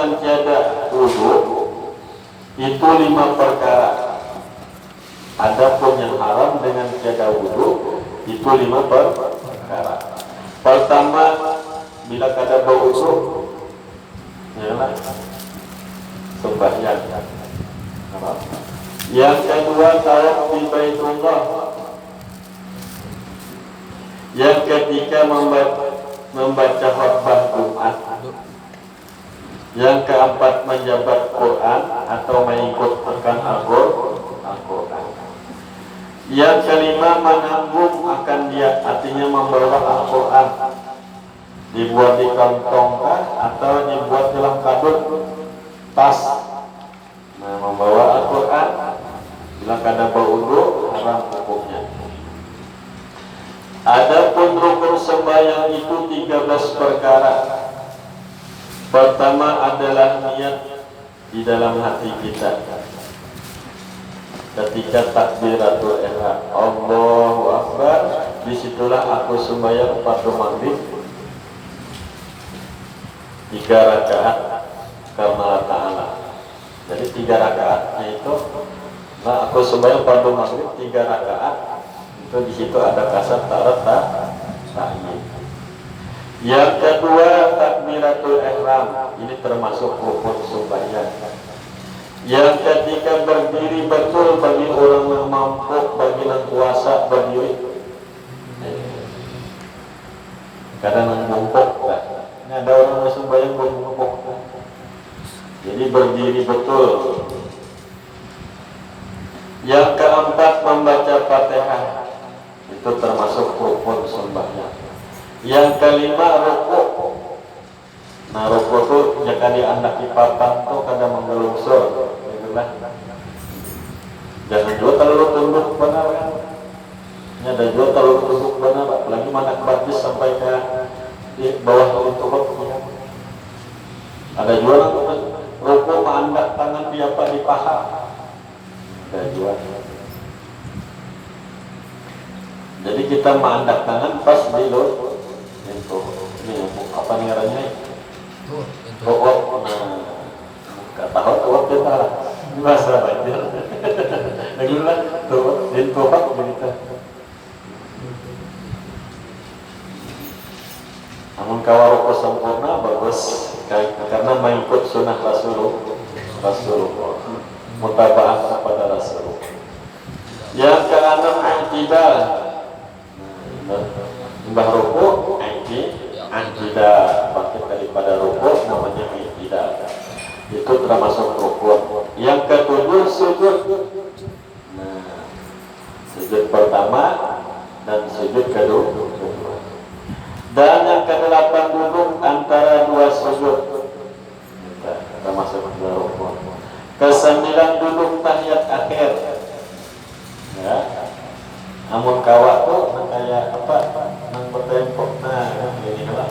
dengan tiada wudu itu 5 perkara. Adapun yang haram dengan tiada wudu itu 5 perkara. Pertama, bila kada berwudu, yalah sembahyang. Yang kedua, tawaf di Baitullah. Yang ketiga, membaca khutbah Jumat. Yang keempat, menjabat Quran atau mengikutkan Al-Quran. Yang kelima, menanggung akan dia, artinya membawa Al-Quran, dibuat di kantong atau dibuat dalam kadut tas. Nah, membawa Al-Quran bila kada berwudu haram hukumnya. Adapun rukun sembahyang itu 13 perkara. Pertama adalah niat di dalam hati kita. Ketika takbiratul ihram, Allahu Akbar, disitulah aku sembahyang pada maghrib 3 rakaat karena Allah Ta'ala. Jadi 3 rakaatnya itu, nah aku sembahyang pada maghrib 3 rakaat. Itu di situ ada kasar ta'yid. Yang kedua, takbiratul ihram, ini termasuk rukun sembahyang. Yang ketiga, berdiri betul bagi orang yang mampu, bagi yang kuasa berdiri. Kadang membungkuk, ini ada orang yang sembahyang membungkuk. Jadi berdiri betul. Yang keempat, membaca Fatihah, itu termasuk rukun sembahyang. Yang kelima, rukuk. Nah, rukuk itu jika diandaki papan tuh kadang menggelungsur, itulah. Jangan juga terlalu tunduk benar kan? Ini ada juga terlalu tunduk benar, apalagi manak batis sampai ke di bawah itu rukuknya. Ada juga rukuk mengandak tangan piapa di paha. Ada juga. Jadi kita mengandak tangan pas di lo. Ini apa namanya? Nah, nggak tahu tuh kita bahasa banjir. Lagi lah tuh, di tupak begitu. Namun kalau sempurna bagus, karena mengikut sunnah Rasulullah, mutabaah kepada Rasulullah. Yang keenam, i'tidal. Mbah rukuk, i'tidal, bangkit daripada rukuk namanya i'tidal. Itu termasuk rukun. Yang ketujuh, sujud. Nah, sujud pertama dan sujud kedua. Dan yang ke-8, duduk antara 2 sujud. Termasuk rukun. Ke-9, duduk tahiyat akhir. Ya. Namun kawat tuh kayak apa? Nang bertempok. Nah, ini lah.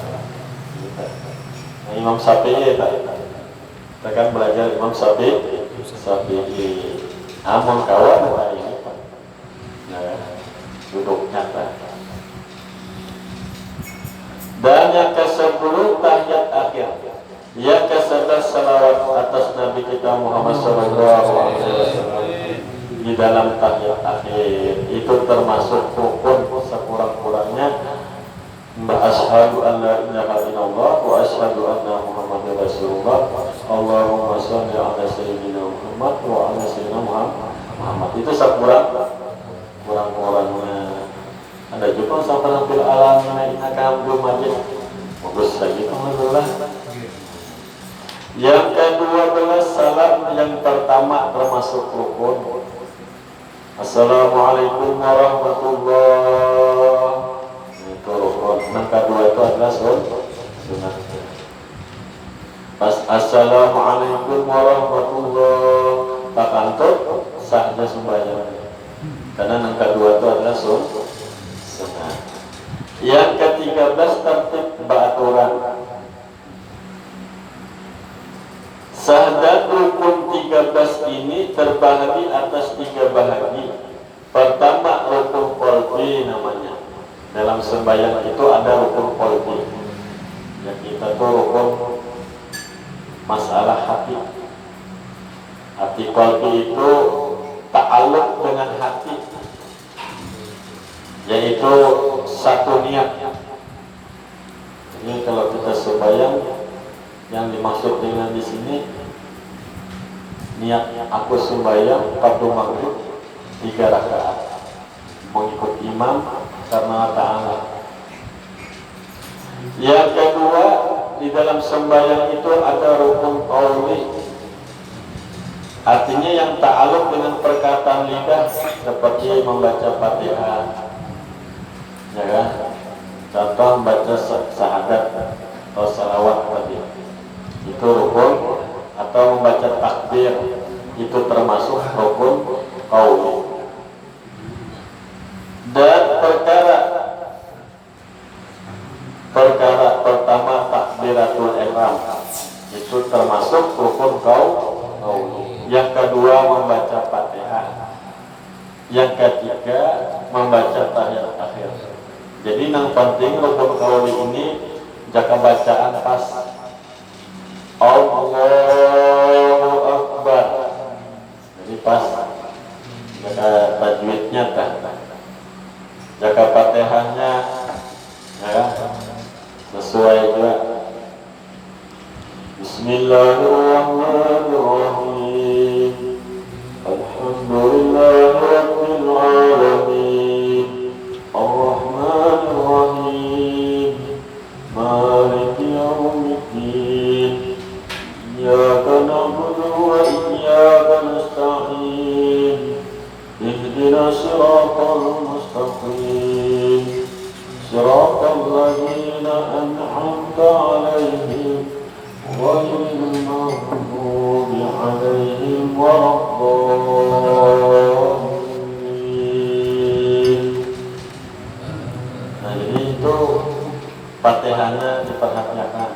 Nah, Imam Syafi'i kita kan belajar Imam Syafi'i. Namun kawat ini Pak. Nah, duduknya Pak. Dan yang ke-10, tahiyat akhir. Yang ke-11, salawat atas Nabi kita Muhammad SAW. Di dalam tahiyat akhir itu termasuk rukun sekurang-kurangnya. Asyhadu an la ilaha illallah wa asyhadu anna Muhammadar Rasulullah. Allahumma shalli ala sayyidina Muhammad wa ala sayyidina Muhammad. Itu kurang-kurangnya. Ada juga sampai hampir alamnya akan belum majid. Bagus lagi alhamdulillah. Yang ke-12, salam yang pertama termasuk rukun. Assalamualaikum warahmatullahi. Itu rukun. Yang kedua itu adalah sunnah. Pas assalamualaikum warahmatullahi, tak kantut sahnya sembahyang. Karena yang kedua itu adalah sunnah. Yang ke-13, tertib beraturan. Syahadat rukun 13 ini terbahagi atas 3 bahagi. Pertama, rukun qalbi namanya. Dalam sembahyang itu ada rukun qalbi. Yang kita tuh rukun masalah hati. Hati qalbi itu ta'alluq dengan hati, yaitu satu niat. Ini kalau kita sembahyang, yang dimaksud dengan di sini niat aku sembahyang fardu maghrib 3 rakaat mengikut imam karena ta'ala. Yang kedua, di dalam sembahyang itu ada rukun qauli, artinya yang ta'alluq dengan perkataan lidah seperti membaca Fatihah, ya kan? Contoh membaca syahadat atau salawat tadi, itu rukun, atau membaca takbir itu termasuk rukun qauli. Dan perkara pertama takbiratul ihram itu termasuk rukun qauli. Yang kedua membaca Fatihah. Yang ketiga membaca tahiyat akhir. Jadi yang penting rukun qauli ini jaga bacaan pas Allahu Akbar. Jadi pas jaga tajwidnya kan. Jaga Fatihahnya ya sesuai juga. Bismillahirrahmanirrahim. Alhamdulillahirabbil alamin. Ar-Rahmanir Rahim. Maliki yaumiddin. Iyyaka na'budu wa iyyaka nasta'in. Ihdinas siratal mustaqim. Siratal ladzina an'amta 'alaihim ghairil maghdubi 'alaihim waladdallin. Nah, jadi itu Fatihahnya diperhatikan,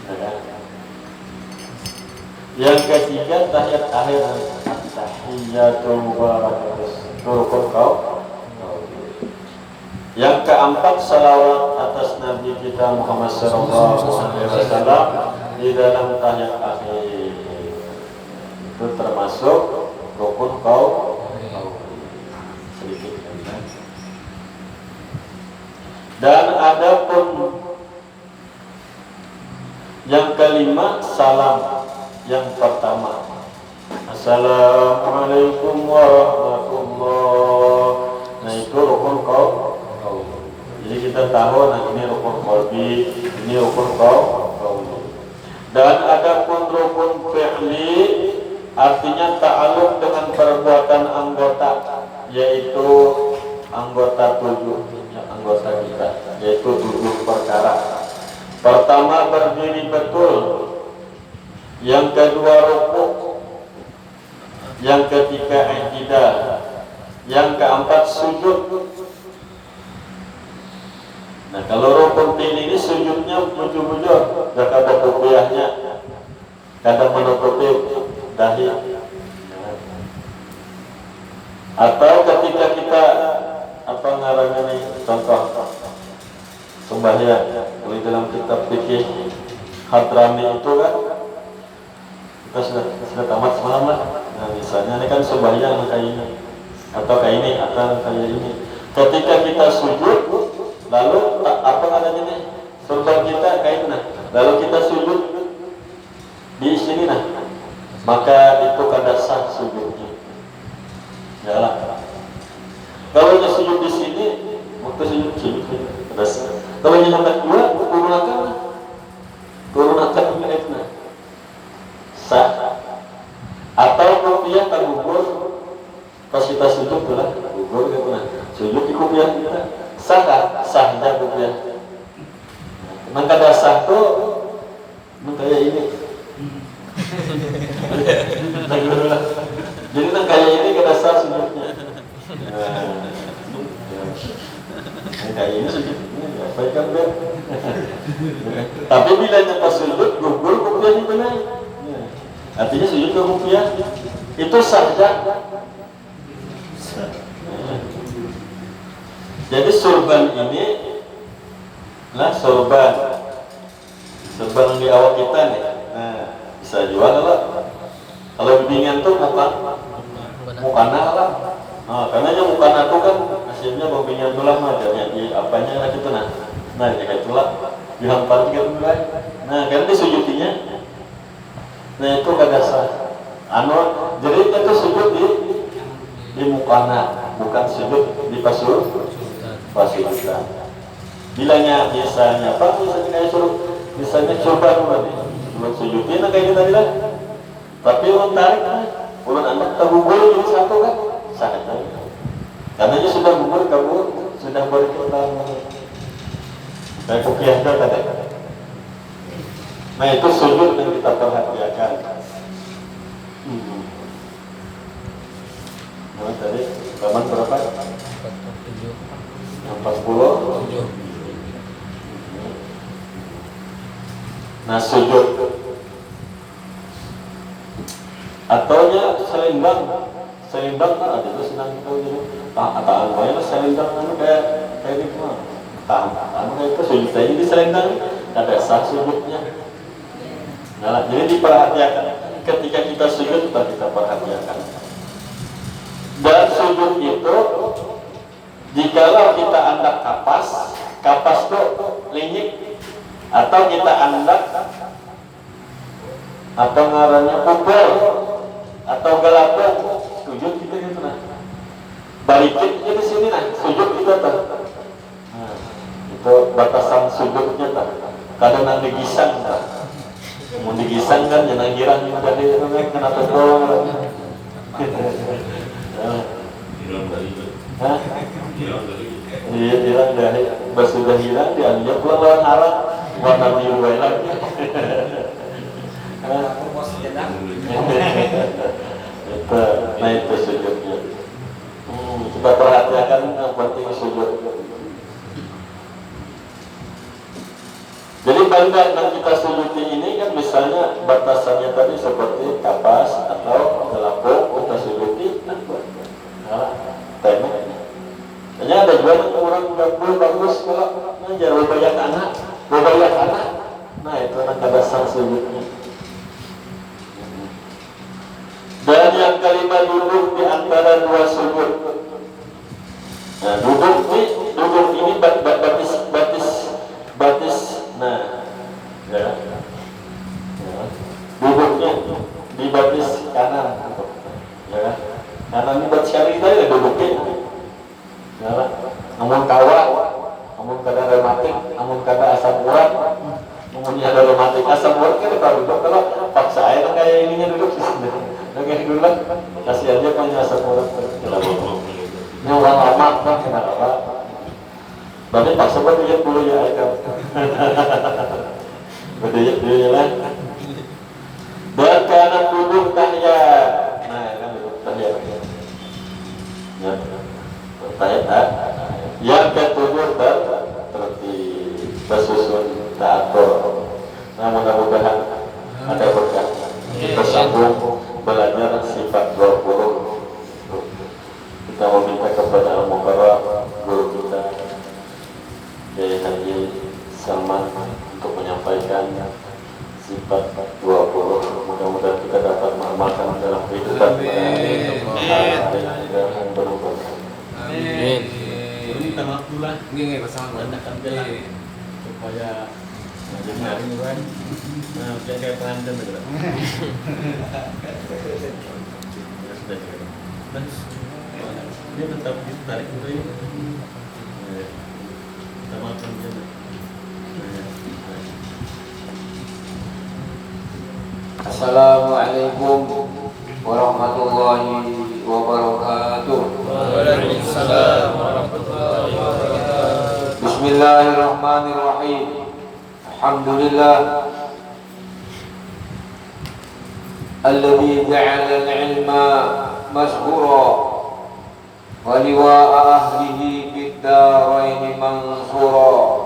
ya kan? Yang ketiga tahiyat akhir, tahiyatul mubarakatuh, rukun qauli. Yang keempat salawat atas Nabi kita Muhammad SAW di dalam tahiyat akhir, itu termasuk rukun qauli. Sedikit. Dan ada pun yang kelima salam yang pertama, Assalamualaikum warahmatullah. Nah itu rukun qauli. Jadi kita tahu, nah ini rukun qalbi, ini rukun qauli. Dan ada pun rukun fi'li, artinya ta'alluq dengan perbuatan anggota, yaitu anggota 7, anggota kita, yaitu 7 perkara. Pertama berdiri betul, yang kedua rukuk, yang ketiga i'tidal, yang keempat sujud. Nah kalau rukun ini sujudnya bujur-bujur, gak ada rupiahnya, kadang menutupi dahi. Atau ketika kita apa ngarannya nih, contoh sembahyang di dalam kitab fikih Hadrami itu kan kita sudah tamat semalam lah. Nah misalnya ini kan sembahyang kayak ini atau kayak ini atau kayak ini. Ketika kita sujud, lalu apa adanya nih surban kita kayak nah, lalu kita sujud di sini nah, maka itu kada sah sujudnya. Yalah. Kalau dia sujud di sini, waktu sujud kada sah. Kalau yang hendak dua, turunakan mereka sah. Atau rupiah kan gugur, pas kita sujud pula gugur gitu nah. Sujud di rupiah kita sah sahnya rupiah. Nang kada sah tuh nang kayak ini. Jadi nang kayak ini kada sah sujudnya. Kayak ini sujudnya baik kan ber. Tapi bila nyata sujud gugur rupiahnya benar. Artinya sujud ke rupiah itu sahja. Jadi sorban ini lah sorban yang di awal kita nih, Nah, bisa jual lah. Kalau bimbingan tuh mukana lah. Nah, karena mukana tuh kan hasilnya bimbingan tuh lama jadi apanya lah gitu nah kayak itulah dihampar gitu mulai. Nah, kan disujutinya. Nah, itu kada sah. Jadi itu sujud di mukana, bukan sujud di pasujudan. Bilangnya biasanya apa? Misalnya coba belum sujudin kayak gitu tadi lah. Tapi ulun tarik, ulun anak tergugur jadi satu kan, sangat tahu. Karena dia sudah gugur, kamu sudah berputar. Kayak kukiah tadi. Nah itu sujud yang kita perhatikan. Nah tadi kaman berapa? 40. Nah sujud ataunya selimbang ada itu senang itu apaan banyak selimbang kayak ini mah tahan itu sujud aja di selimbang ada sah sujudnya. Nah jadi diperhatikan ketika kita sujud kita perhatikan. Dan sujud itu jikalau kita angkat kapas tuh linyik atau kita angkat atau ngarannya pukul atau gelapung sujud kita gitu nah balikin di sini nah sujud kita tuh nah, itu batasan sujudnya tuh kadang nanti gisang mau digisang kan jangan girang juga dari itu kan kenapa tuh iya hilang dari sudah hilang diambil pulang lawan harap warna biru lagi. Nah itu sujudnya. Kita perhatikan yang penting sujud. Jadi benda yang kita sujudi ini kan misalnya batasannya tadi seperti kapas atau gelapung kita sujudi tembok. Hanya ada juga orang bagus kalau ngajar banyak anak. Nah itu anak dasar sujudnya. Dan yang kelima duduk di antara dua sujud. Nah duduk ini batis. Nah ya. Duduknya di batis kanan. Ya. Kanan ini batis kanan kita ya duduknya. Ya. Namun namun kada rematik, namun kada asam urat, namun ada rematik asam urat kan kalau duduk kalau paksa air kayak ininya duduk kayak dulu kasih aja punya asam urat. Ini orang lama kan kenapa? Berarti paksa buat dia dulu ya kan. Berdaya dulu lah. Dan kanan duduk tahiyat. Nah kan duduk tahiyat. Ya, tahiyat. Yang ketujuh seperti bersusun taatur. Nah mudah-mudahan ada berkah. Kita sambung belajar sifat 20. Kita meminta kepada Al-Mukarram guru kita Kiai Haji Salman untuk menyampaikan sifat 20. Mudah-mudahan kita dapat mengamalkan dalam kehidupan kita yang berubah. Amin. Ini kita waktu lah. Ini bersama menandakan jalan supaya jadi hari ini kan. Nah, jaga pengantin gitu. Dan dia tetap ditarik itu ya. Kita makan jalan. Assalamualaikum warahmatullahi wabarakatuh. Waalaikumsalam warahmatullahi wabarakatuh. Bismillahirrahmanirrahim. Alhamdulillah alladzi ja'ala al-'ilma mashhura wa liwa'a ahlihi bid-darain mansura.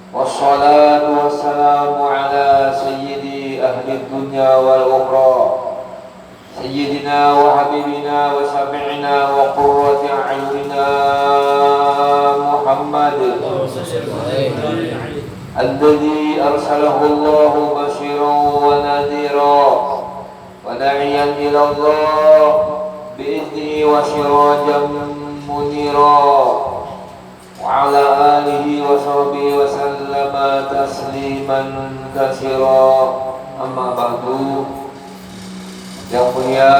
Wassalatu wassalamu ala sayyidi ahli dunya wal ukhra sayyidina wa habibina wa syafi'ina wa qurrati a'yunina Muhammad alladhi arsalahu Allahu bashiran بشيرا ونذيرا وداعيا إلى الله بإذنه وسراجا منيرا وعلى آله وصحبه وسلم تسليما كثيرا. أما بعد, yang mulia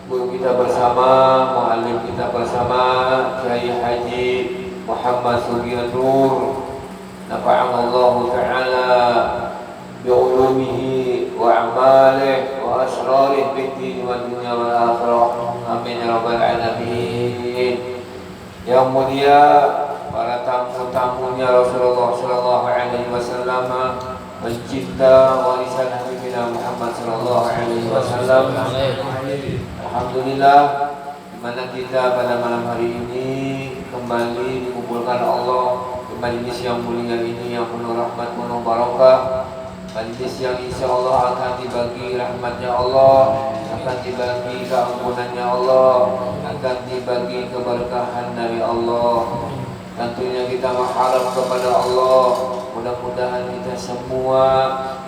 guru kita bersama, muallim kita bersama, Kiai Haji Muhammad Sugianur, nafa'anallahu ta'ala bi'ulumihi wa amalih wa asrarih bid-din wa dunya wal akhirah. Amin ya rabbal alamin. Yang mulia para tamu-tamunya Rasulullah sallallahu alaihi wasallam, pencinta warisan Habibina Muhammad sallallahu alaihi wasallam. Alhamdulillah, di mana kita pada malam hari ini kembali dikumpulkan Allah di majlis yang mulia ini yang penuh rahmat, penuh barakah, majlis yang insya Allah akan dibagi rahmatnya Allah, akan dibagi keampunannya Allah, akan dibagi keberkahan dari Allah. Tentunya kita berharap kepada Allah, mudah-mudahan kita semua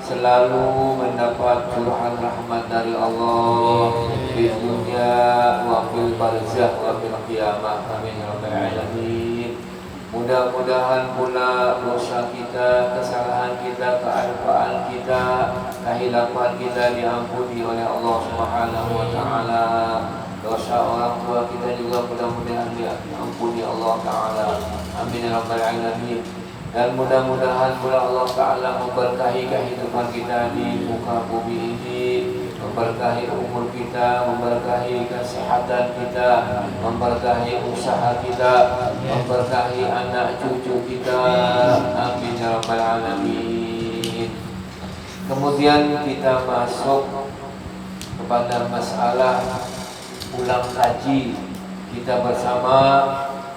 selalu mendapat curahan rahmat dari Allah di dunia wa fil barzakh wa fil qiyamah. Amin ya rabbal alamin. Mudah-mudahan pula dosa kita, kesalahan kita, kealpaan kita, kehilapan kita diampuni oleh Allah Subhanahu wa taala. Dosa orang tua kita juga mudah-mudahan diampuni Allah taala. Amin ya rabbal alamin. Dan mudah-mudahan pula Allah Ta'ala memberkahi kehidupan kita di muka bumi ini, memberkahi umur kita, memberkahi kesehatan kita, memberkahi usaha kita, memberkahi anak cucu kita. Amin ya rabbal alamin. Kemudian kita masuk kepada masalah ulang kaji kita bersama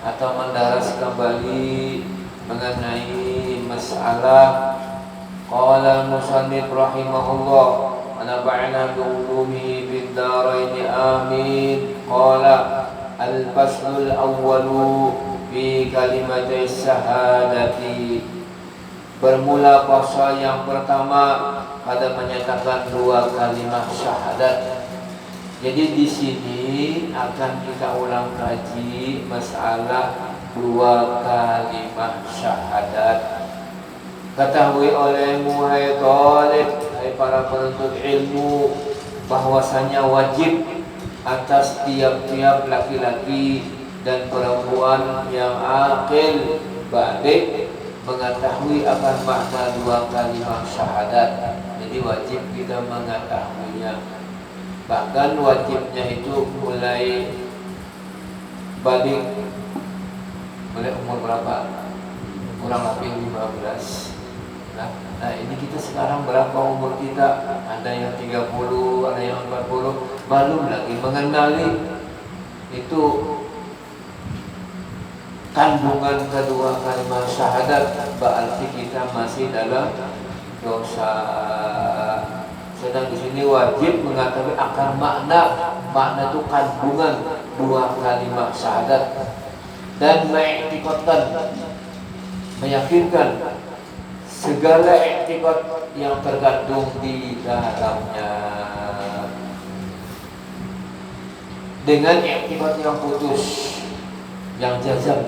atau mendaras kembali mengenai masalah qala musannif rahimahullah wa nafa'ana bi ulumihi bid darain amin. Qala al faslul awwalu fi kalimatay syahadati. Bermula pasal yang pertama pada menyatakan dua kalimat syahadat. Jadi di sini akan kita ulang kaji masalah dua kalimat syahadat. Ketahui olehmu hai talib, hai para penuntut ilmu, bahwasanya wajib atas tiap-tiap laki-laki dan perempuan yang akil balik mengetahui akan makna dua kalimat syahadat. Jadi wajib kita mengetahuinya. Bahkan wajibnya itu mulai balik mulai umur berapa? Kurang lebih 15. Nah ini kita sekarang berapa umur kita? Ada yang 30, ada yang 40. Belum lagi mengenali itu kandungan kedua kalimat syahadat. Berarti kita masih dalam dosa. Sedang di sini wajib mengetahui akar makna itu kandungan dua kalimat syahadat dan mengiktikadkan, meyakinkan segala iktikad yang terkandung di dalamnya dengan iktikad yang putus, yang jazam,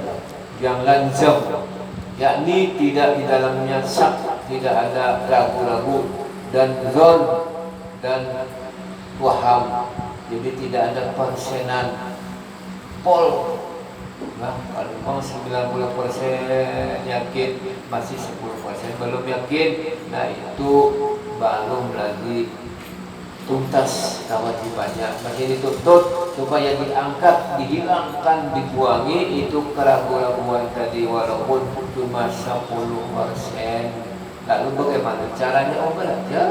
yang lanzam, yakni tidak di dalamnya syak, tidak ada ragu-ragu dan zon dan waham. Jadi tidak ada persenan pol. Nah, kalau 90% yakin, masih 10% belum yakin. Nah itu belum lagi tuntas kewajibannya, masih dituntut supaya diangkat, dihilangkan, dibuangi itu keraguan-keraguan tadi walaupun cuma 10%. Lalu bagaimana caranya? Belajar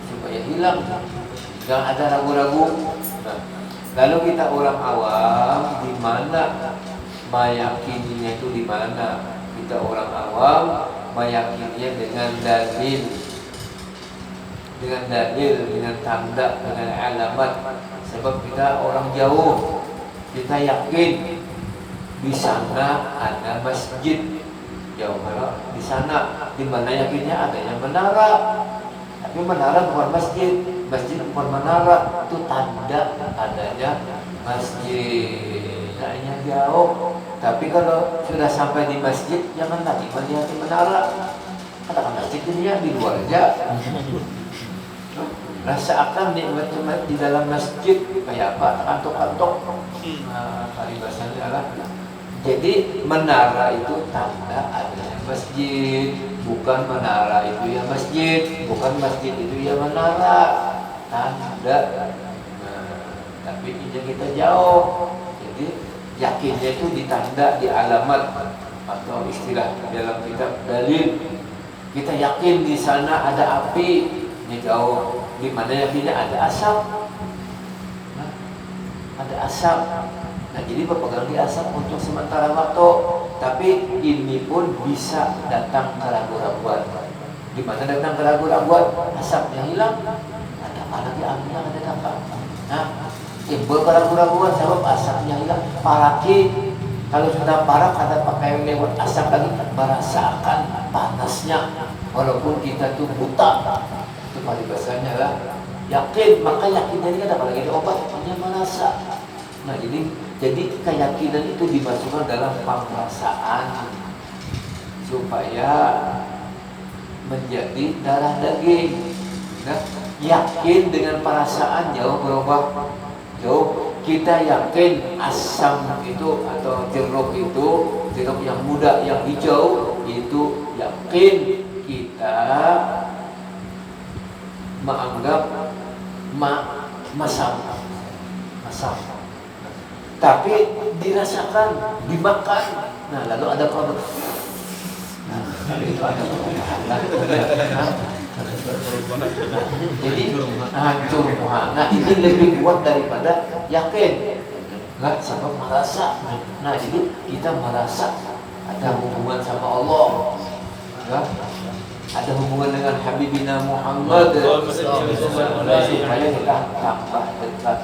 supaya hilang, jangan ada ragu-ragu. Nah, lalu kita orang awam di mana meyakininya itu di mana? Kita orang awam meyakininya dengan dalil, dengan tanda, dengan alamat. Sebab kita orang jauh, kita yakin di sana ada masjid. Jauh kalau di sana, di mana yakinnya adanya menara. Tapi menara bukan masjid, masjid bukan menara, itu tanda adanya masjid. Kayaknya jauh. Tapi kalau sudah sampai di masjid, jangan lagi melihat di menara. Katakan masjid dia di luar aja. Rasakan nikmat-nikmat di dalam masjid kayak apa? Kantok-kantok. Nah, paribasannya adalah. Jadi menara itu tanda adanya masjid, bukan menara itu ya masjid, bukan masjid itu ya menara, tanda. Tapi ini kita jauh, jadi yakinnya itu ditanda di alamat atau istilah dalam kitab dalil. Kita yakin di sana ada api, ini jauh. Di mana yakinnya ada asap, ada asap. Nah, jadi berpegang di asap untuk sementara waktu, tapi ini pun bisa datang keraguan-raguan. Di mana datang keraguan-raguan, asapnya hilang, ada apa lagi apinya ada datang. Nah, timbul keraguan-raguan sebab asapnya hilang. Apalagi kalau sudah parah ada pakai lewat asap lagi, merasakan panasnya, walaupun kita tuh buta. Itu paribasannya lah yakin, maka yakinnya ini kan apalagi ada obat, hanya merasa. Nah, jadi keyakinan itu dimasukkan dalam pengrasaan supaya menjadi darah daging. Nah, yakin dengan perasaan jauh berubah. Jauh kita yakin asam itu atau jeruk itu, jeruk yang muda yang hijau itu yakin kita menganggap masam. Tapi dirasakan, dimakan. Nah, lalu ada kalau itu ada perubahan. Jadi hancur. Nah, ini lebih kuat daripada yakin. Enggak, sebab merasa. Nah, jadi kita merasa ada hubungan sama Allah. Enggak? Ada hubungan dengan Habibina Muhammad supaya kita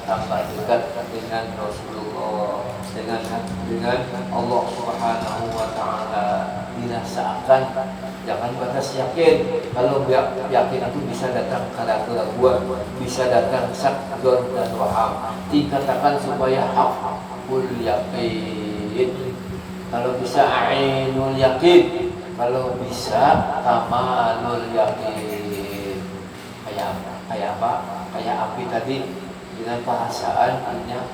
tambah dekat dengan Rasulullah, dengan Allah Subhanahu wa taala. Dirasakan, jangan batas yakin. Kalau yakin itu bisa datang keraguan, bisa datang syakdon dan waham. Dikatakan supaya hakul yakin. Kalau bisa ainul yakin, kalau bisa kamalul yakin. Kayak apa? Kayak api tadi dengan perasaan hanya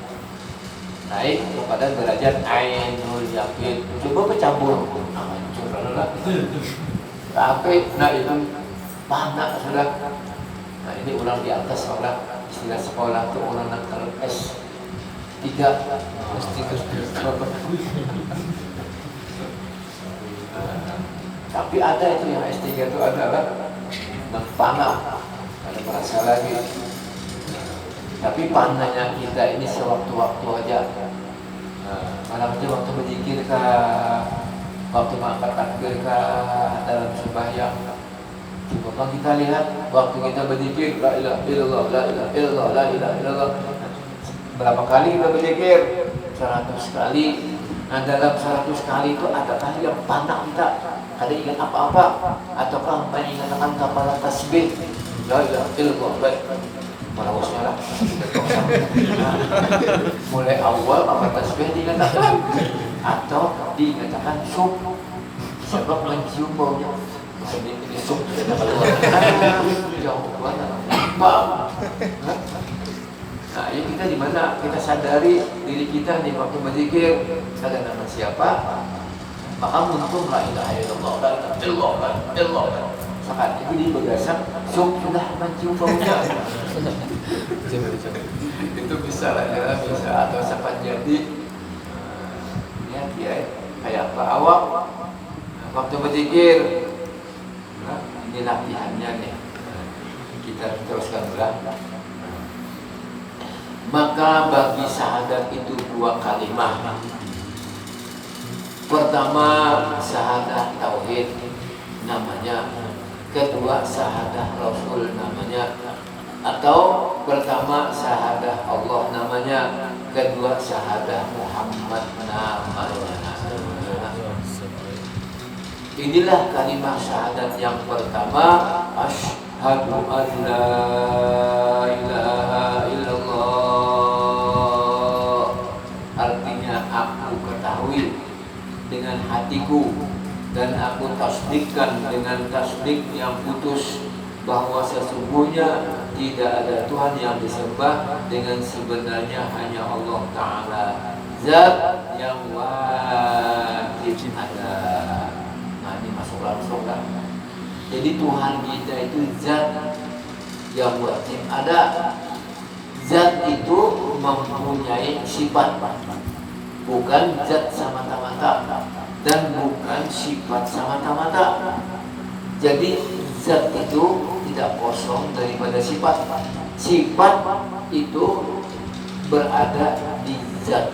naik kepada derajat ainul yakin. Coba kecampur, hancur lah. Tapi nah itu panas sudah. Nah, ini orang di atas orang istilah sekolah itu orang nakal S3. Tapi ada itu yang S3 itu adalah panah, ada merasa lagi. Tapi panahnya kita ini sewaktu-waktu aja. Malam aja waktu berzikir kah, waktu mengangkat takbir kah, dalam sembahyang. Coba kita lihat waktu kita berzikir la ilaha illallah, la ilaha illallah, la ilaha illallah. Berapa kali kita berzikir? 100 kali. Nah, dalam 100 kali itu adakah yang panah kita? Ada ingat apa-apa? Ataukah mengingatkan kepala tasbih? La ilaha illallah, baik. Merawasnya lah. Mulai awal apa tasbih diingatkan? Atau diingatkan sup? Sebab mencium baunya. Ini sup. Jauh banget. Nah, ini kita di mana? Kita sadari diri kita nih waktu berzikir ada nama siapa? Maka untung la ilaha illallah, la ilaha illallah, la ilaha illallah. Saat ini bergerak, sudah mencium baunya. Itu bisa lah ya, bisa atau sampai jadi lihat ya kayak apa awak waktu berzikir. Nah, ini latihannya nih. Kita teruskan berangkat. Maka bagi syahadat itu 2 kalimat. Pertama syahadat tauhid namanya, kedua syahadat Rasul namanya, atau pertama syahadat Allah namanya, kedua syahadat Muhammad namanya. Inilah kalimat syahadat yang pertama, Asyhadu an la ilaha illallah. Artinya aku ketahui dengan hatiku dan aku tasdikkan dengan tasdik yang putus bahwa sesungguhnya tidak ada Tuhan yang disembah dengan sebenarnya hanya Allah Ta'ala, zat yang wajib ada. Nah, ini masuk langsung kan. Jadi Tuhan kita itu zat yang wajib ada. Zat itu mempunyai sifat, bukan zat semata-mata dan bukan sifat semata-mata. Jadi zat itu tidak kosong daripada sifat. Sifat itu berada di zat.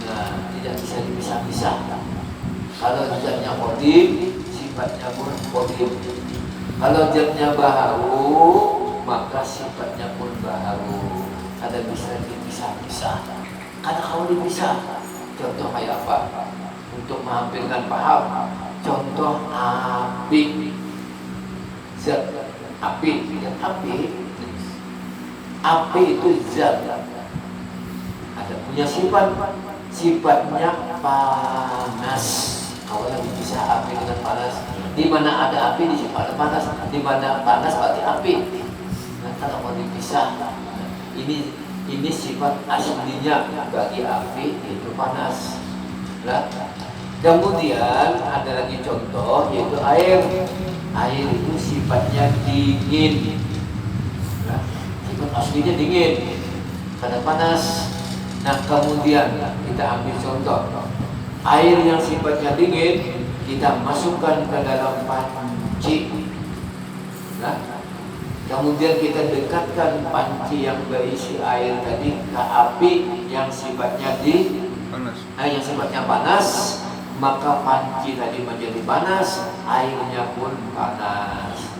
Nah, tidak bisa dipisah-pisah. Kalau zatnya qadim, sifatnya pun qadim. Kalau zatnya baharu, maka sifatnya pun baharu. Ada bisa dipisah-pisah. Karena kalau dipisah, contoh kayak apa? Untuk menghampirkan paham, contoh api, zat api, api itu zat, ada punya sifat, sifatnya panas. Kalau lagi bisa api dengan panas, di mana ada api di situ ada panas, di mana panas berarti api. Nah, kalau mau dipisah, ini sifat aslinya bagi api itu panas. Nah, kemudian ada lagi contoh yaitu air. Air itu sifatnya dingin. Nah, sifat aslinya dingin karena panas. Nah, kemudian kita ambil contoh air yang sifatnya dingin, kita masukkan ke dalam panci. Nah, kemudian kita dekatkan panci yang berisi air tadi ke api yang sifatnya yang sifatnya panas, maka panci tadi menjadi panas, airnya pun panas.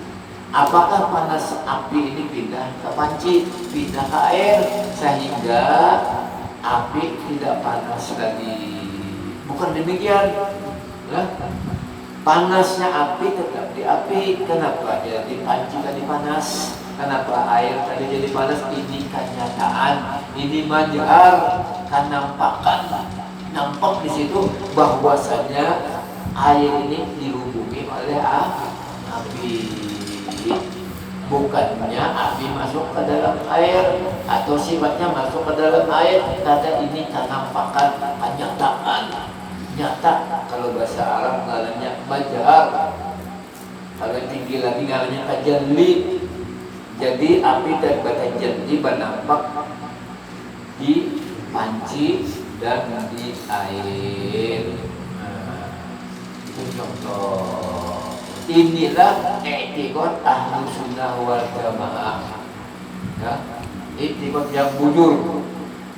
Apakah panas api ini pindah ke panci, pindah ke air, sehingga api tidak panas lagi? Bukan demikian. Nah, panasnya api tetap di api. Kenapa jadi panci tadi panas? Kenapa air tadi jadi panas? Ini kenyataan, ini manjar, kan nampak di situ bahwasanya air ini dihubungi oleh api. Bukannya api masuk ke dalam air atau sifatnya masuk ke dalam air. Kata ini kenampakan, kenyataan, nyata. Kalau bahasa Arab namanya majhar, kalau tinggi lagi namanya tajalli. Jadi api dan tajalli bernampak di panci dan di air. Nah, itu contoh. Inilah i'tiqad ahlu sunnah wal jamaah. Ya, i'tiqad yang bujur.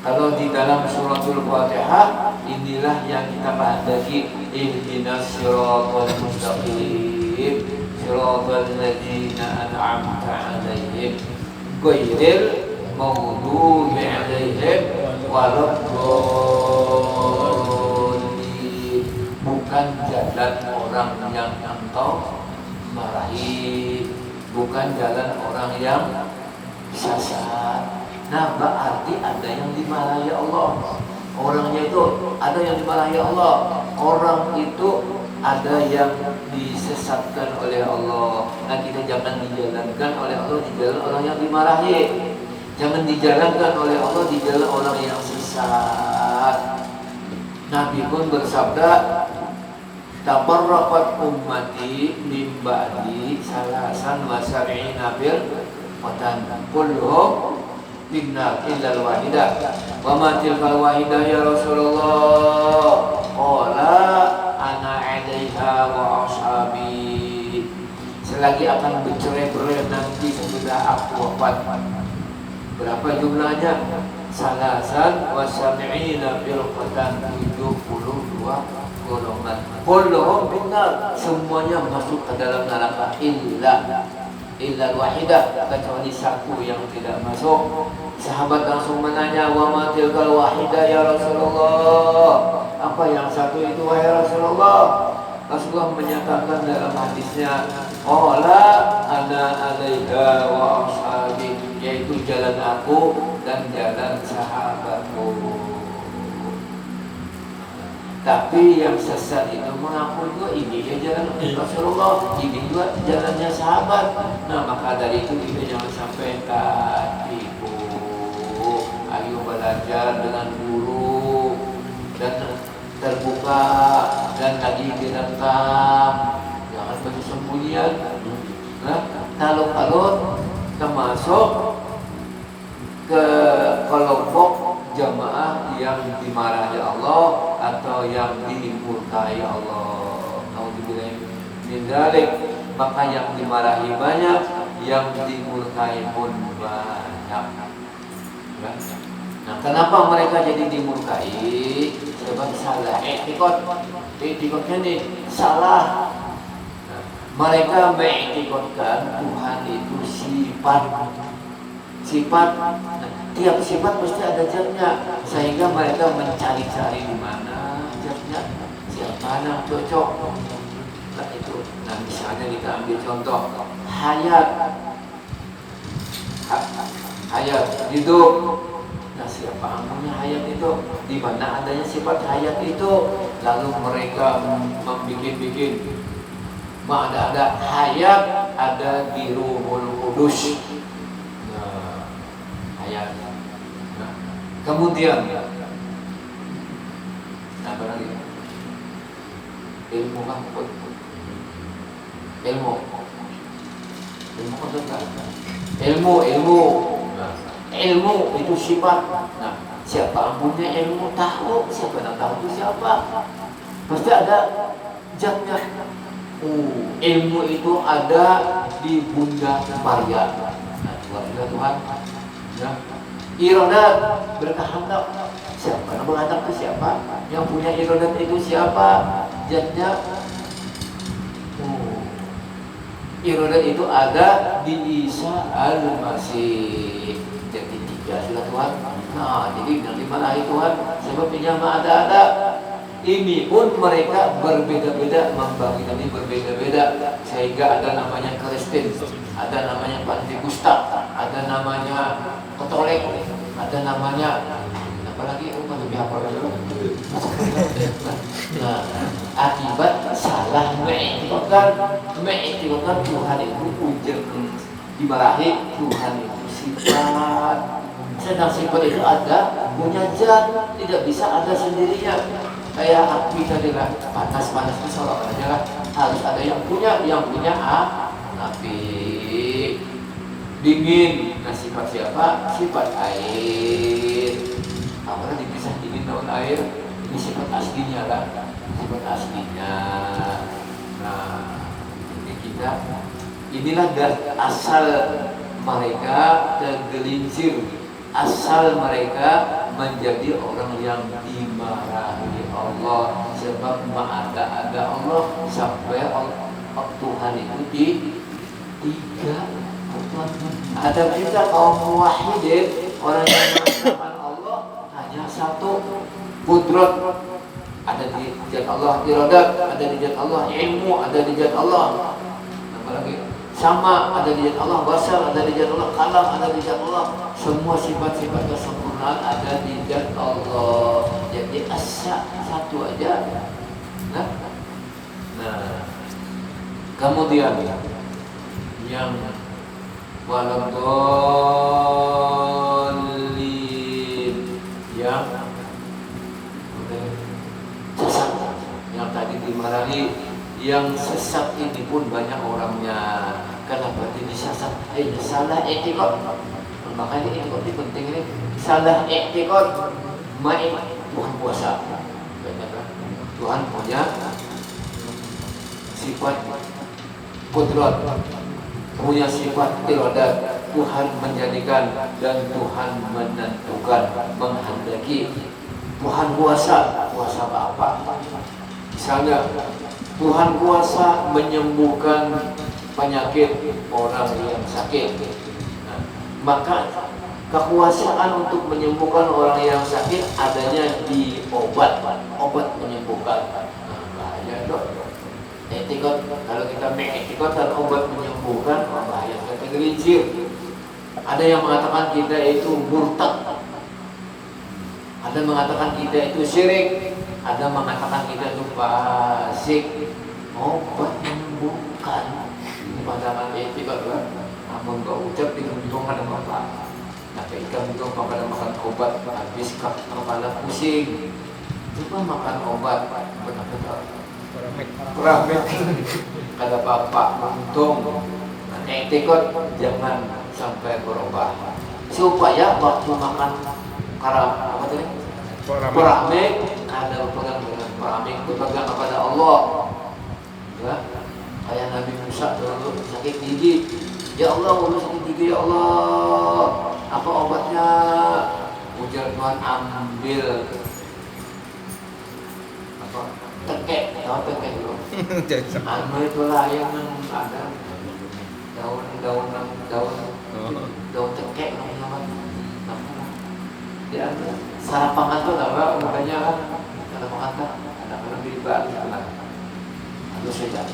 Kalau di dalam suratul Fatihah, inilah yang kita bahas lagi. Ihdinas siratal mustaqim, siratal ladzina an'amta 'alaihim, ghairil maghdubi 'alaihim waladdallin. Bukan jalan orang yang engkau marahi, bukan jalan orang yang sesat. Nah, berarti ada yang dimarahi Allah. Orangnya itu ada yang dimarahi Allah. Orang itu ada yang disesatkan oleh Allah. Nah, kita jangan dijalankan oleh Allah di jalan orang yang dimarahi. Jangan dijalankan oleh Allah di jalan orang yang sesat. Nabi pun bersabda, tabarraqat ummati min ba'di salasan wa sab'ina firqatan kulluhum finnar illa al-wahidah. Wa ma tilkal wahidah ya Rasulullah? Qala ana 'alaiha wa ashabi. Selagi akan bercerai-berai nanti sesudah aku wafat. Berapa jumlahnya? Salasan wa sab'ina firqatan, 72 golongan. Kulluhum finnar, semuanya masuk ke dalam neraka illa wahidah, kecuali satu yang tidak masuk. Sahabat langsung menanya, wa ma tilkal wahidah ya Rasulullah? Apa yang satu itu wahai Rasulullah? Rasulullah menyatakan dalam hadisnya, "Qala ana 'alaiha wa ashabi," yaitu jalan aku dan jalan sahabatku. Tapi yang sesat itu mengaku juga ini ya jalan Rasulullah, ini juga jalannya sahabat. Nah maka dari itu kita jangan sampai tertipu. Ayo belajar dengan guru dan terbuka dan lagi direkam, jangan bersembunyian. Nah, kalau termasuk ke kelompok jamaah yang dimarahi Allah atau yang dimurkai Allah. Nauzubillah min dzalik. Maka yang dimarahi banyak, yang dimurkai pun banyak. Nah, kenapa mereka jadi dimurkai? Sebab salah etikotnya nih salah. Nah, mereka mengikutkan Tuhan itu sifat. Tiap sifat pasti ada zatnya, sehingga mereka mencari-cari di mana zatnya, siapa yang cocok. Nah itu, nah misalnya kita ambil contoh hayat hidup. Nah siapa yang punya hayat itu? Di mana adanya sifat hayat itu? Lalu mereka membikin ada hayat, ada di Ruhul Qudus. Nah, hayat. Nah, kemudian apa lagi? Ilmu kan? Ilmu. Ilmu itu sifat. Nah, siapa yang punya ilmu tahu, siapa yang tahu itu siapa? Pasti ada zatnya. Ilmu itu ada di Bunda Maria. Nah, Tuhan. Nah, iradat berkehendak. Siapa yang berkehendak itu siapa? Yang punya iradat itu siapa? Zatnya. Iradat itu ada di Isa Al-Masih. Jadi tiga sudah Tuhan. Nah, jadi nanti mana Tuhan? Sebab pinjama ada. Ini pun mereka berbeda-beda, membagi ini berbeda-beda, sehingga ada namanya Kristen, ada namanya Pantekosta, ada namanya Katolik, ada namanya apa lagi? Lebih apa lagi? Nah, akibat salah mengikutkan Tuhan itu ujar dimarahi. Tuhan itu sifat, sedang sifat itu ada punya zat, tidak bisa ada sendirinya. Kayak api tadi lah, panas itu seolah aja lah, harus ada yang punya api. Dingin, nah sifat siapa? Sifat air. Apakah dipisah dingin daun air? Ini sifat aslinya lah, sifat aslinya. Nah, ini kita, inilah asal mereka tergelincir, asal mereka menjadi orang yang dimarahi Allah. Sebab ada Allah sampai Tuhan itu di tiga. Ada juga kaum muwahhidin, orang yang mengatakan Allah hanya satu. Qudrat ada di zat Allah, iradat ada di zat Allah, ilmu ada di zat Allah. Apa lagi? Sama ada di zat Allah, basar ada di zat Allah, kalam ada di zat Allah. Semua sifat-sifat kesempurnaan ada di zat Allah. Jadi asa satu aja. Nah, kemudian yang waladhdallin, yang sesat, yang tadi dimarahi, yang sesat ini pun banyak orangnya. Kenapa ini sesat? Salah etikot. Makanya etikot ini penting ini. Salah etikot. Tuhan kuasa. Tuhan punya sifat kudrat, punya sifat iradat. Tuhan menjadikan dan Tuhan menentukan, menghendaki. Tuhan kuasa apa? Misalnya Tuhan kuasa menyembuhkan penyakit orang yang sakit. Nah, maka kekuasaan untuk menyembuhkan orang yang sakit adanya di obat menyembuhkan. Nah, bahaya dok. Etikot, kalau kita etikot dan obat menyembuhkan, bahaya tergelincir. Ada yang mengatakan kita itu murtad, ada mengatakan kita itu syirik, ada mengatakan kita itu fasik. Obat menyembuhkan ini pandangan etikot lah. Namun kau ucap diuntungkan sama apa? Nah, ikan itu pada makan obat habis kepala pusing. Coba makan obat benar-benar Rahmat kata bapak untung. Nah, etikot jangan sampai berubah supaya waktu makan apa tadi? Rahmat ada berpegang dengan rahmat, berpegang kepada Allah. Ya, kayak Nabi Musa dulu sakit gigi. Ya Allah, mau sakit gigi ya Allah. Apa obatnya? Ujar Tuhan, ambil tekek, tahu tekek dulu. Anu itulah yang ada daun tekek namanya. Dia sarapangan tuh apa? Makanya kan sarapangan kan kadang-kadang dibalik kan. Itu saja.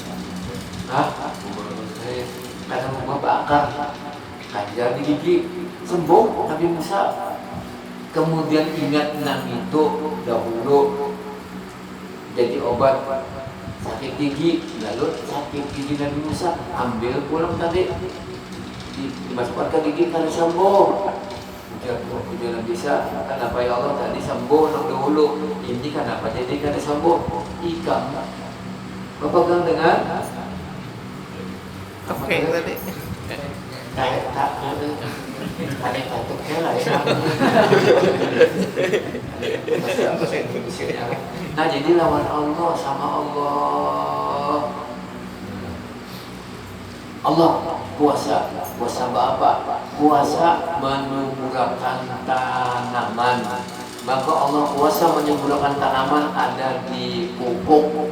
Kadang gua bakar, kajar di gigi, sembuh Nabi Musa. Kemudian ingat enam itu dahulu jadi obat sakit gigi, lalu sakit gigi Nabi Musa ambil pulang tadi dimasukkan ke gigi karena sembuh. Ujian bisa, kenapa ya Allah tadi sembuh dahulu, ini kenapa jadi karena sembuh? Ikan berpegang dengan Oke tadi. kayak tak ada katuknya lah ya. Nah, jadi lawan Allah sama Allah. Allah puasa apa? Puasa menyemburakan tanaman. Maka Allah puasa menyemburakan tanaman ada di pupuk.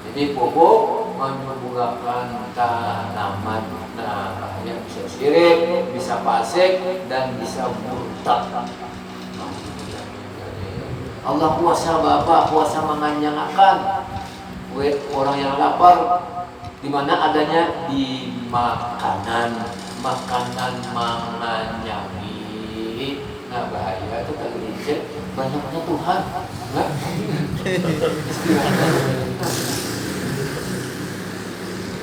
Jadi pupuk menyemburakan tanaman. Nah, yang bisa syirik, bisa fasik, dan bisa murtad. Allah puasa apa? Puasa menganyangakan. Orang yang lapar di mana adanya di makanan menganyangi. Nah, bahaya itu tergelincir banyaknya Tuhan. Nah.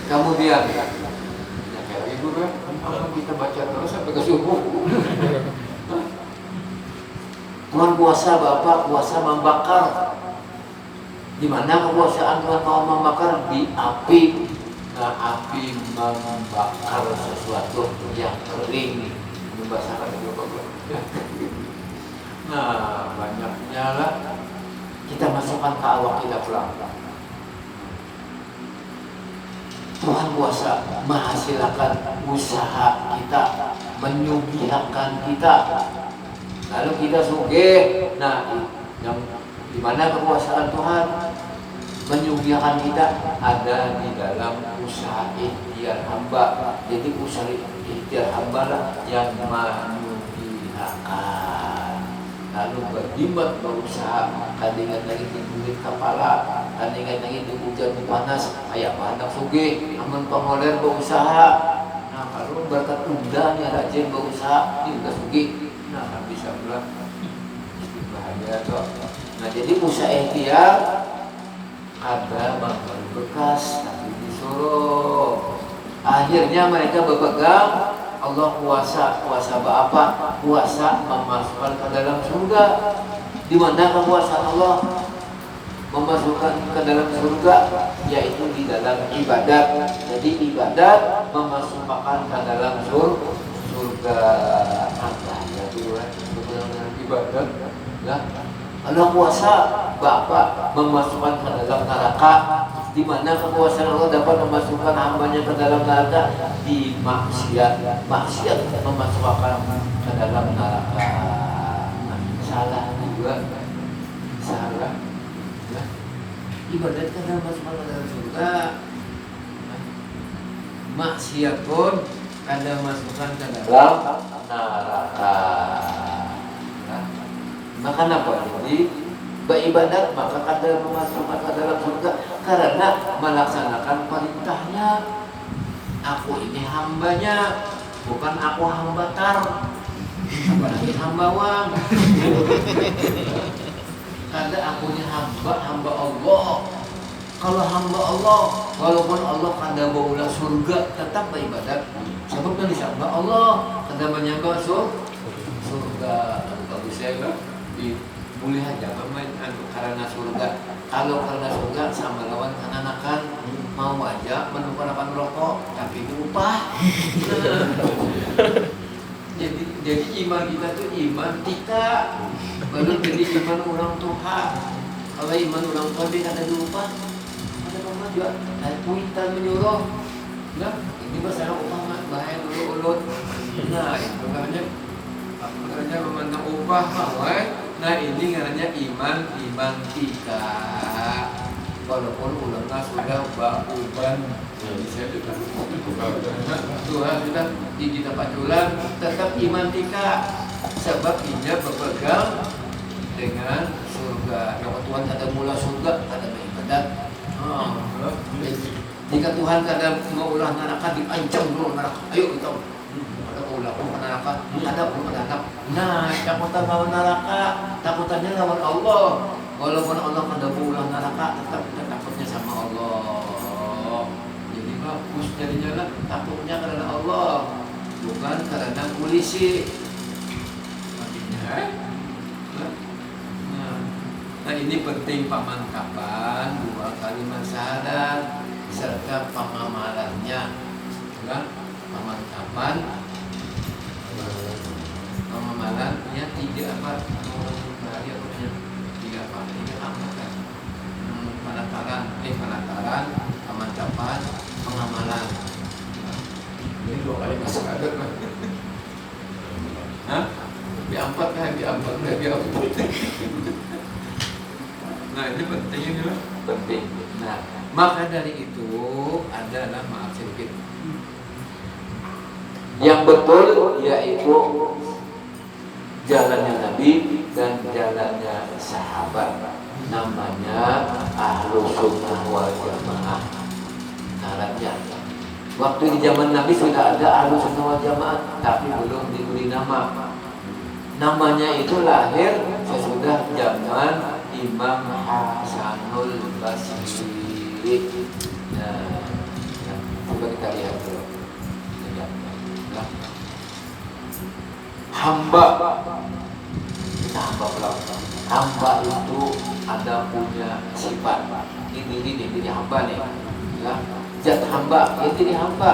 Kemudian kita baca terus sampai ke subuh. Tuhan puasa Bapak, puasa membakar. Di mana kepuasaan Tuhan mau membakar? Di api. Nah, api membakar sesuatu yang kering, membasahkan juga. Nah, banyaknya lah kita masukkan ke awak kita pulang. Tuhan puasa menghasilkan usaha kita, menyugihakan kita. Lalu kita sugih. Nah, yang di mana kekuasaan Tuhan menyugihakan kita ada di dalam usaha ikhtiar hamba. Jadi usaha ikhtiar hamba lah yang menyugihakan. Lalu berjimat berusaha, kadang lagi di kulit kepala, kadang lagi di hujan panas, ayah pandang sugih, aman pengoler berusaha. Nah, kalau berkat undangnya rajin berusaha, ini juga sugih. Nah, bisa pula bahaya tuh. Nah, jadi usaha ikhtiar ada bangkai bekas tapi disuruh. Akhirnya mereka berpegang. Allah puasa apa? Puasa memasukkan ke dalam surga. Di mana kekuasaan Allah memasukkan ke dalam surga? Yaitu di dalam ibadat. Jadi ibadat memasukkan ke dalam surga. Apa ya itu? Ibadat. Ya. Allah puasa Bapak memasukkan ke dalam neraka. Di mana kekuasaan Allah dapat memasukkan hambanya ke dalam neraka? Di maksiat memasukkan ke dalam neraka. Salah juga, salah. Ya. Ibadat kan memasukkan ke dalam surga. Maksiat pun ada masukkan ke dalam neraka. Maka apa? Jadi beribadat maka kadang memasukkan ke dalam surga, karena melaksanakan perintahnya. Aku ini hambanya, bukan aku hamba tar, apalagi hamba wang. Karena aku ini hamba Allah. Kalau hamba Allah, walaupun Allah kada baulah surga, tetap beribadat. Sebabnya disembah Allah, kada menyembah surga. Bagus ya kan? Boleh aja pemain karena surga. Kalau karena surga sama lawan kananakan, mau aja menukar rokok, tapi diupah. jadi iman kita tuh iman tika, baru jadi iman orang Tuhan. Kalau iman orang Tuhan dia kada diupah. Juga kuitan menyuruh, nah ini masalah upah bahaya ulut. Nah itu namanya memandang upah, nah ini namanya iman tika. Walaupun ulama sudah bauban, bisa juga Tuhan sudah di kita paculan, tetap iman tika. Sebab ia berpegang dengan surga. Yang Tuhan ada mula surga, ada beribadat. Jika Tuhan kadang mau ulah neraka diancam dulu neraka. Ayo kita ada ulah pun neraka, ada pun neraka. Nah, takutan lawan neraka, takutannya lawan Allah. Walaupun Allah kada ulah neraka, tetap kita takutnya sama Allah. Jadi bagus jadinya lah takutnya karena Allah, bukan karena polisi. Nah ini penting pamantapan dua kalimat syahadat serta pengamalannya. Nah, pengamalannya tiga apa? Penataran, pamantapan, pengamalan. Ini dua kalimat syahadat kan? Hah? Diampat kan? Diampat. Nah ini penting ini lah. Penting. Nah maka dari itu adalah maaf sedikit. Yang betul yaitu jalannya Nabi dan jalannya sahabat. Namanya Ahlus Sunnah wal Jamaah. Syaratnya. Waktu di zaman Nabi sudah ada Ahlus Sunnah wal Jamaah, tapi belum diberi nama. Namanya itu lahir sesudah zaman Imam Hasanul Basri. Nah, coba kita lihat dulu. Hamba, kita hamba belakang. Hamba itu ada punya sifat. Ini hamba nih. Ya, zat hamba, ini hamba.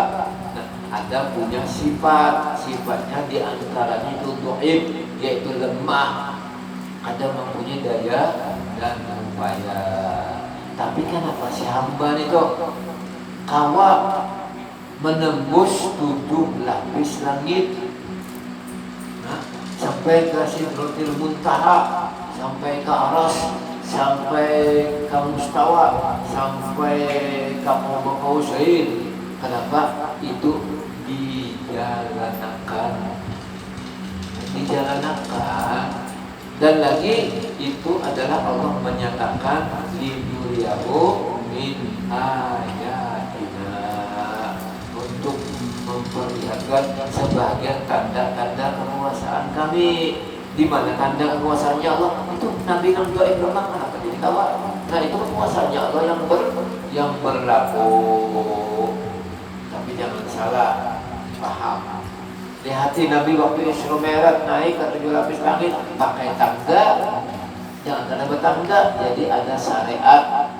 Nah, ada punya sifat. Sifatnya diantaranya itu dhaif, yaitu lemah. Ada mempunyai daya dan upaya. Tapi kenapa si hamba itu kawat menembus 7 lapis langit, nah, sampai ke Sidratil Muntaha, sampai ke Aras, sampai ke Mustawa, sampai ke Qaba Qausyain. Kenapa? Itu dijalankan. Dan lagi itu adalah Allah menyatakan linuriyahu min ayatina, untuk memperlihatkan sebagian tanda-tanda kekuasaan kami. Di mana tanda kekuasaannya Allah? Itu Nabi yang doa memang kenapa jadi kawan? Nah itu kekuasaannya Allah yang berlaku. Tapi jangan salah paham. Lihati Nabi waktu Isra Mi'raj naik ke 7 lapis langit pakai tangga, jangan ada bertangga, jadi ada syariat.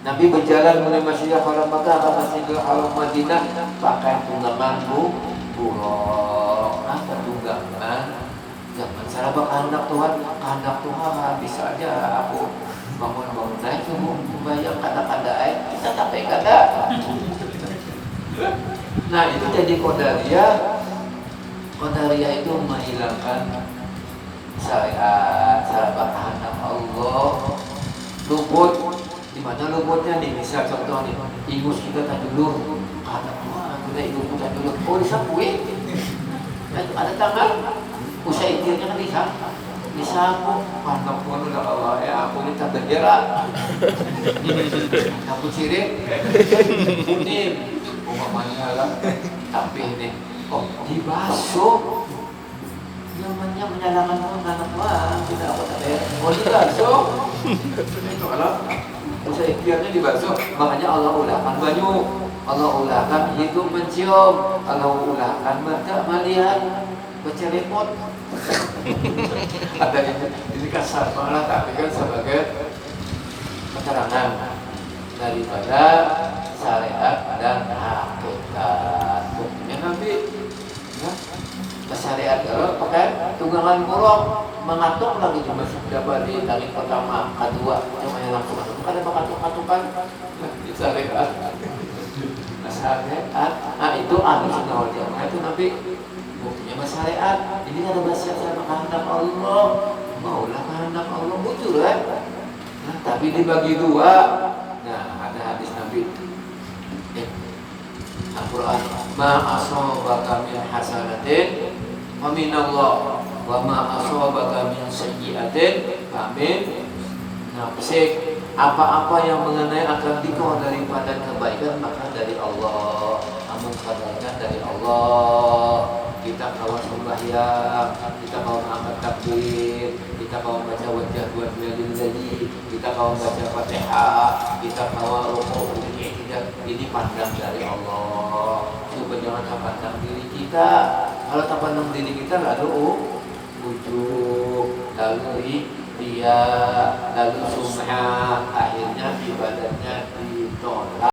Nabi berjalan mulai Masjidil Haram Makkah ke Masjidil Haram Madinah pakai tunggangan buruk. Apa tunggangan? Jangan salah kehendak Tuhan, kehendak Tuhan bisa aja aku bangun naik membayang kata-kata kita tapi kata. Nah itu jadi Qadariyah. Qadariyah itu menghilangkan syariat, syariat kehendak Allah. Luput, di mana luputnya nih? Misal contoh nih, ingus kita tak dulu, kehendak Tuhan, kita ingus tak dulu. Oh disapui, ada tangan, usai itirnya kan bisa. disambung pandang pun udah Allah ya aku ini tak bergerak aku cirit ini umpamanya lah tapi ini dibasuh namanya menyalakan anak wah tidak apa tadi dibasuh itu kalau usaha ikhtiarnya dibasuh makanya Allah ulangkan banyu Allah ulangkan itu mencium Allah ulangkan mata melihat baca repot ada ini kasar malah tapi kan sebagai keterangan daripada syariat dan hakikat buktinya nanti ya syariat kalau pakai tunggangan buruk mengatuk lagi cuma dapat di kali pertama kedua cuma yang langsung masuk ada mengatuk-atukan di syariat syariat itu ahli sunnah wal jamaah itu nanti buktinya syariat ini ada bahasa sama kehendak Allah maulah kehendak Allah muncul kan tapi dibagi dua nah ada hadis Nabi Al-Quran ma asabaka min hasanatin wa min Allah wa ma asabaka min sayyi'atin fa min nafsik apa-apa yang mengenai akan dikau daripada kebaikan maka dari Allah namun kebaikan dari Allah kita kawan sembahyang kita kawan angkat takbir kita kawan baca wajah buat jadi kita kawan baca Fatihah kita kawan rukuk ini pandang dari Allah coba jangan pandang diri kita kalau tak pandang diri kita lalu ujub lalu dia lalu sum'ah akhirnya ibadahnya ditolak